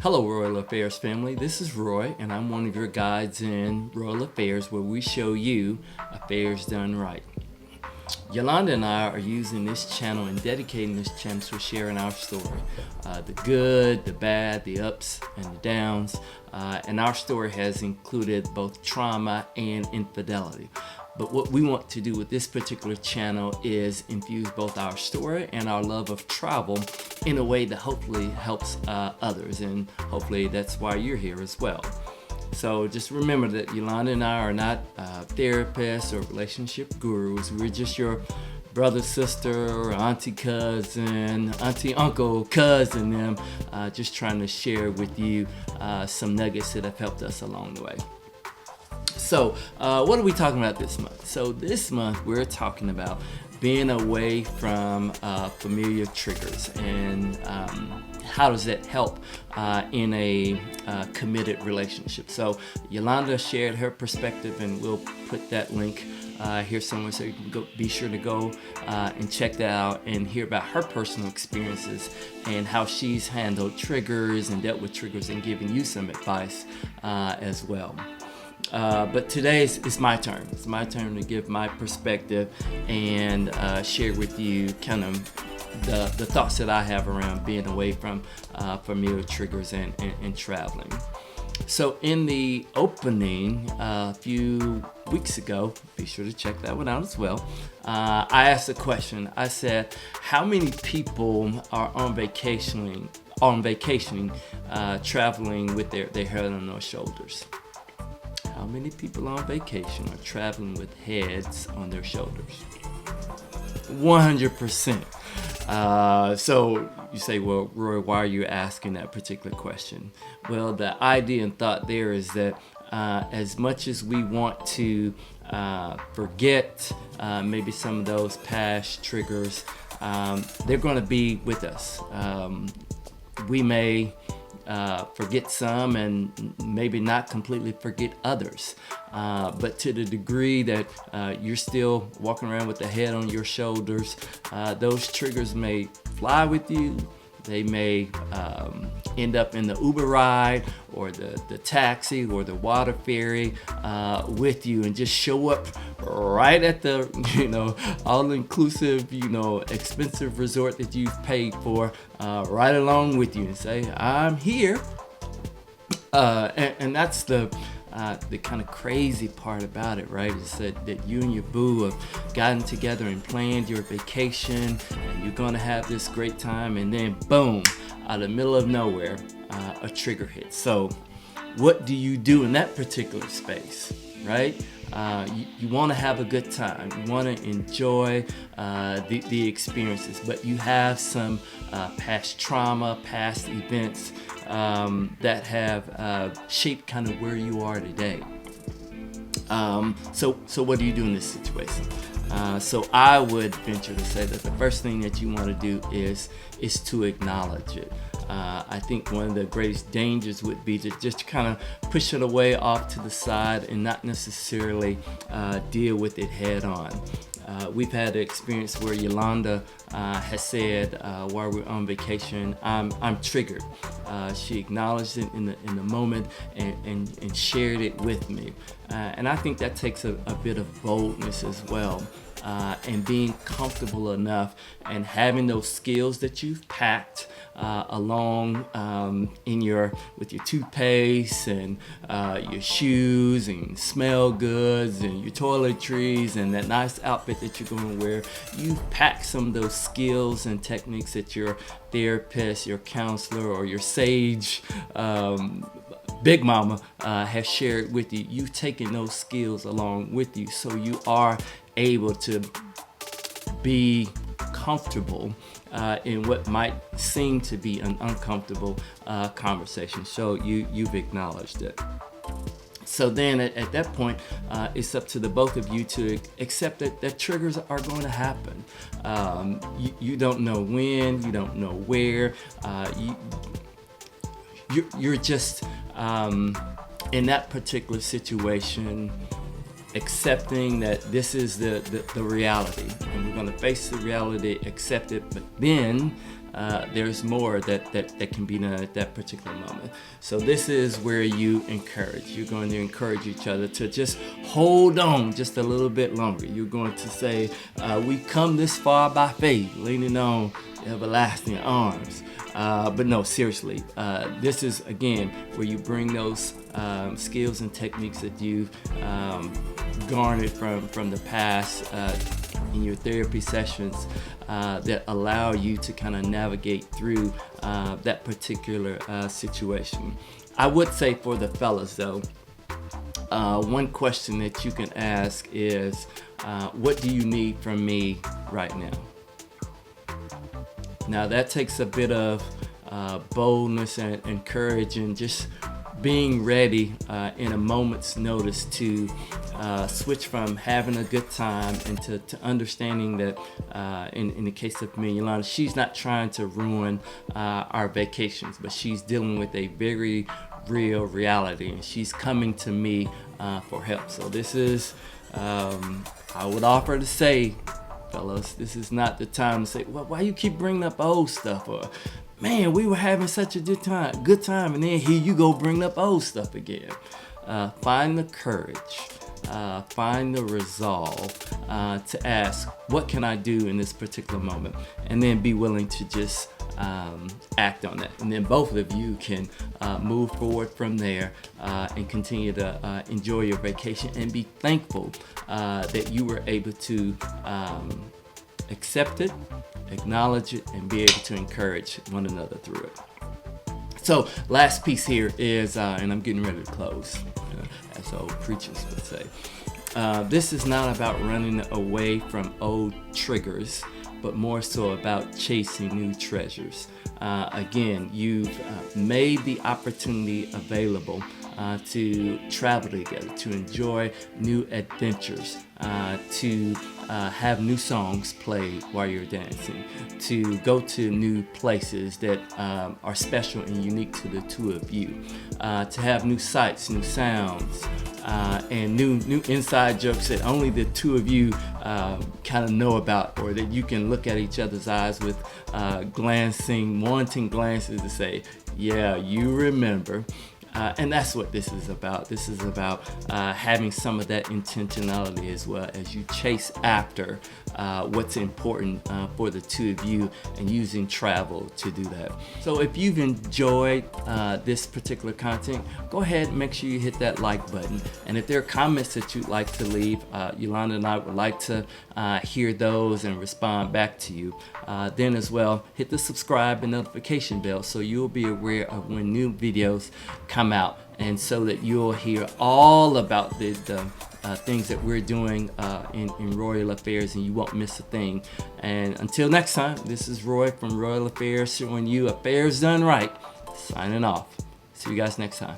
Hello, Royal Affairs family. This is Roy, and I'm one of your guides in Royal Affairs, where we show you affairs done right. Yolanda and I are using this channel and dedicating this channel to sharing our story, the good, the bad, the ups and the downs, and our story has included both trauma and infidelity. But what we want to do with this particular channel is infuse both our story and our love of travel in a way that hopefully helps others, and hopefully that's why you're here as well. So just remember that Yolanda and I are not therapists or relationship gurus. We're just your brother, sister, or auntie, cousin, auntie, uncle, cousin, them, just trying to share with you some nuggets that have helped us along the way. So what are we talking about this month? So this month we're talking about being away from familiar triggers, and how does that help in a committed relationship. So Yolanda shared her perspective, and we'll put that link here somewhere, so you can be sure to go and check that out and hear about her personal experiences and how she's handled triggers and dealt with triggers, and giving you some advice as well. But today it's my turn. It's my turn to give my perspective and share with you kind of the thoughts that I have around being away from familiar triggers and traveling. So in the opening a few weeks ago, be sure to check that one out as well, I asked a question. I said, how many people are on vacationing traveling with their head on their shoulders? How many people on vacation are traveling with heads on their shoulders? 100%. So you say, well, Roy, why are you asking that particular question? Well, the idea and thought there is that as much as we want to forget maybe some of those past triggers, they're going to be with us. We may forget some and maybe not completely forget others. But to the degree that you're still walking around with the head on your shoulders, those triggers may fly with you. They may end up in the Uber ride or the taxi or the water ferry with you, and just show up right at the all-inclusive expensive resort that you've paid for, right along with you, and say, I'm here. And that's the kind of crazy part about it, right? Is that you and your boo have gotten together and planned your vacation, and you're gonna have this great time, and then boom, out of the middle of nowhere, a trigger hits. So what do you do in that particular space, right? You want to have a good time. You want to enjoy the experiences, but you have some past trauma, past events that have shaped kind of where you are today. So what do you do in this situation? So I would venture to say that the first thing that you want to do is to acknowledge it. I think one of the greatest dangers would be to just kind of push it away off to the side and not necessarily deal with it head on. We've had an experience where Yolanda has said while we're on vacation, I'm triggered. She acknowledged it in the moment and shared it with me. And I think that takes a bit of boldness as well. And being comfortable enough and having those skills that you've packed along with your toothpaste and your shoes and smell goods and your toiletries and that nice outfit that you're going to wear. You've packed some of those skills and techniques that your therapist, your counselor, or your sage Big Mama has shared with you. You've taken those skills along with you, so you are able to be comfortable in what might seem to be an uncomfortable conversation. So you've acknowledged it. So then at that point, it's up to the both of you to accept that triggers are going to happen. You don't know when, you don't know where. You're just in that particular situation, accepting that this is the reality, and we're going to face the reality, accept it, but then there's more that can be done at that particular moment. So this is where you encourage. You're going to encourage each other to just hold on just a little bit longer. You're going to say, we've come this far by faith, leaning on everlasting arms. But no, seriously, this is, again, where you bring those skills and techniques that you've garnered from the past in your therapy sessions that allow you to kind of navigate through that particular situation. I would say for the fellas, though, one question that you can ask is, what do you need from me right now? Now that takes a bit of boldness and courage, and just being ready in a moment's notice to switch from having a good time and to understanding that in the case of me and Yolanda, she's not trying to ruin our vacations, but she's dealing with a very real reality, and she's coming to me for help. So this is, I would offer to say, fellas, this is not the time to say, well, why you keep bringing up old stuff, or man, we were having such a good time, and then here you go bring up old stuff again. Find the courage, find the resolve to ask, what can I do in this particular moment? And then be willing to just act on that. And then both of you can move forward from there and continue to enjoy your vacation and be thankful that you were able to accept it, acknowledge it, and be able to encourage one another through it. So last piece here is, and I'm getting ready to close, as old preachers would say. This is not about running away from old triggers, but more so about chasing new treasures. Again, you've made the opportunity available to travel together, to enjoy new adventures, to have new songs played while you're dancing, to go to new places that are special and unique to the two of you, to have new sights, new sounds, and new inside jokes that only the two of you kind of know about, or that you can look at each other's eyes with wanting glances to say, yeah, you remember. And that's what this is about. This is about having some of that intentionality as well as you chase after what's important for the two of you, and using travel to do that. So if you've enjoyed this particular content, go ahead and make sure you hit that like button. And if there are comments that you'd like to leave, Yolanda and I would like to hear those and respond back to you. Then as well, hit the subscribe and notification bell so you'll be aware of when new videos come out, and so that you'll hear all about the things that we're doing in Royal Affairs, and you won't miss a thing. And until next time, this is Roy from Royal Affairs, showing you affairs done right, signing off. See you guys next time.